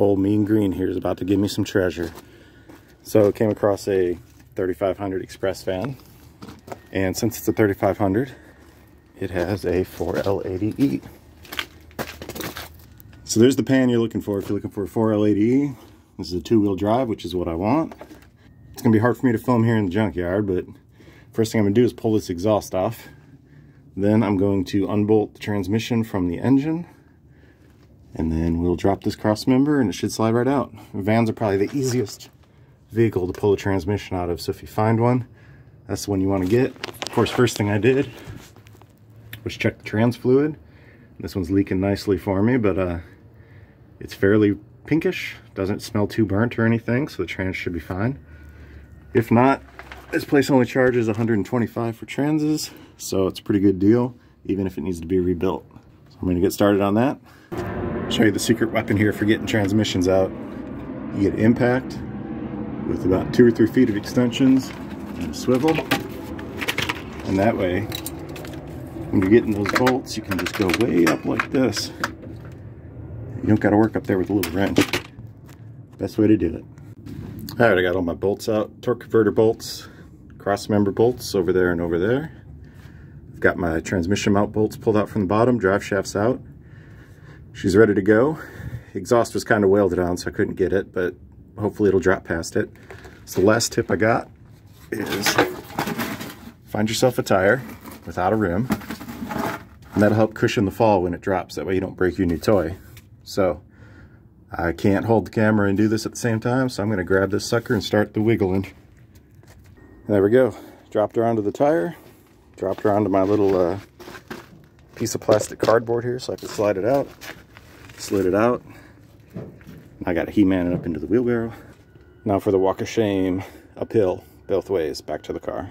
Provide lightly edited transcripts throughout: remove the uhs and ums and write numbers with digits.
Old Mean Green here is about to give me some treasure. So I came across a 3500 Express fan, and since it's a 3500, it has a 4L80E. So there's the pan you're looking for if you're looking for a 4L80E. This is a two-wheel drive, which is what I want. It's gonna be hard for me to film here in the junkyard, but first thing I'm gonna do is pull this exhaust off. Then I'm going to unbolt the transmission from the engine, and then we'll drop this cross member and it should slide right out. Vans are probably the easiest vehicle to pull a transmission out of, so if you find one, that's the one you want to get. Of course, first thing I did was check the trans fluid. This one's leaking nicely for me, but it's fairly pinkish, doesn't smell too burnt or anything, so the trans should be fine. If not, this place only charges $125 for transes, so it's a pretty good deal, even if it needs to be rebuilt. So I'm going to get started on that. Show you the secret weapon here for getting transmissions out. You get impact with about 2 or 3 feet of extensions and a swivel, and that way when you're getting those bolts you can just go way up like this. You don't got to work up there with a little wrench. Best way to do it. Alright, I got all my bolts out. Torque converter bolts, cross member bolts over there and over there. I've got my transmission mount bolts pulled out from the bottom, drive shafts out. She's ready to go. Exhaust was kind of welded on, so I couldn't get it, but hopefully it'll drop past it. So the last tip I got is find yourself a tire without a rim, and that'll help cushion the fall when it drops. That way you don't break your new toy. So I can't hold the camera and do this at the same time, so I'm going to grab this sucker and start the wiggling. There we go. Dropped her onto the tire, dropped her onto my little piece of plastic cardboard here so I can slide it out. Slid it out. I got to He-Man it up into the wheelbarrow. Now for the walk of shame, uphill, both ways, back to the car.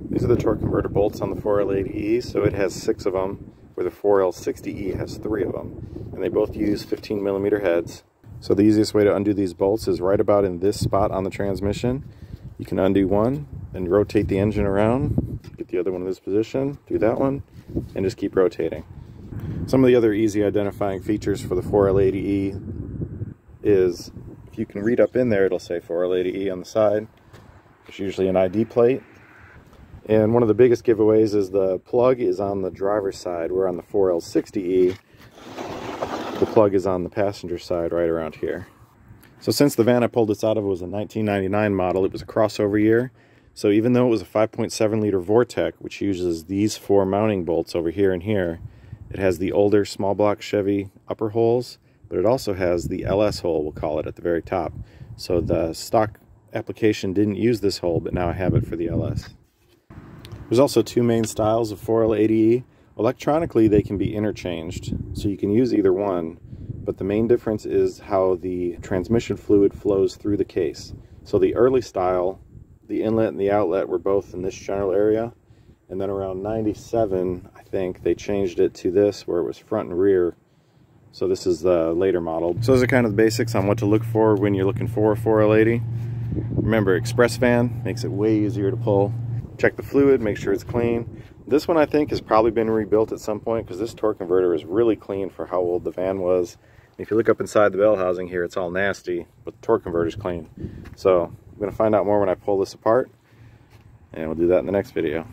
These are the torque converter bolts on the 4L80E, so it has 6 of them, where the 4L60E has 3 of them. And they both use 15mm heads. So the easiest way to undo these bolts is right about in this spot on the transmission. You can undo one, and rotate the engine around, get the other one in this position, do that one, and just keep rotating. Some of the other easy identifying features for the 4L80E is, if you can read up in there, it'll say 4L80E on the side. There's usually an ID plate. And one of the biggest giveaways is the plug is on the driver's side, where on the 4L60E, the plug is on the passenger side right around here. So since the van I pulled this out of was a 1999 model, it was a crossover year. So even though it was a 5.7 liter Vortec, which uses these 4 mounting bolts over here and here, it has the older small block Chevy upper holes, but it also has the LS hole, we'll call it, at the very top. So the stock application didn't use this hole, but now I have it for the LS. There's also 2 main styles of 4L80E. Electronically, they can be interchanged, so you can use either one, but the main difference is how the transmission fluid flows through the case. So the early style, the inlet and the outlet were both in this general area, and then around 97, I think, they changed it to this, where it was front and rear. So this is the later model. So those are kind of the basics on what to look for when you're looking for a 4L80. Remember, Express fan makes it way easier to pull. Check the fluid, make sure it's clean. This one I think has probably been rebuilt at some point, because this torque converter is really clean for how old the van was. If you look up inside the bell housing here, it's all nasty, but the torque converter is clean. So I'm going to find out more when I pull this apart, and we'll do that in the next video.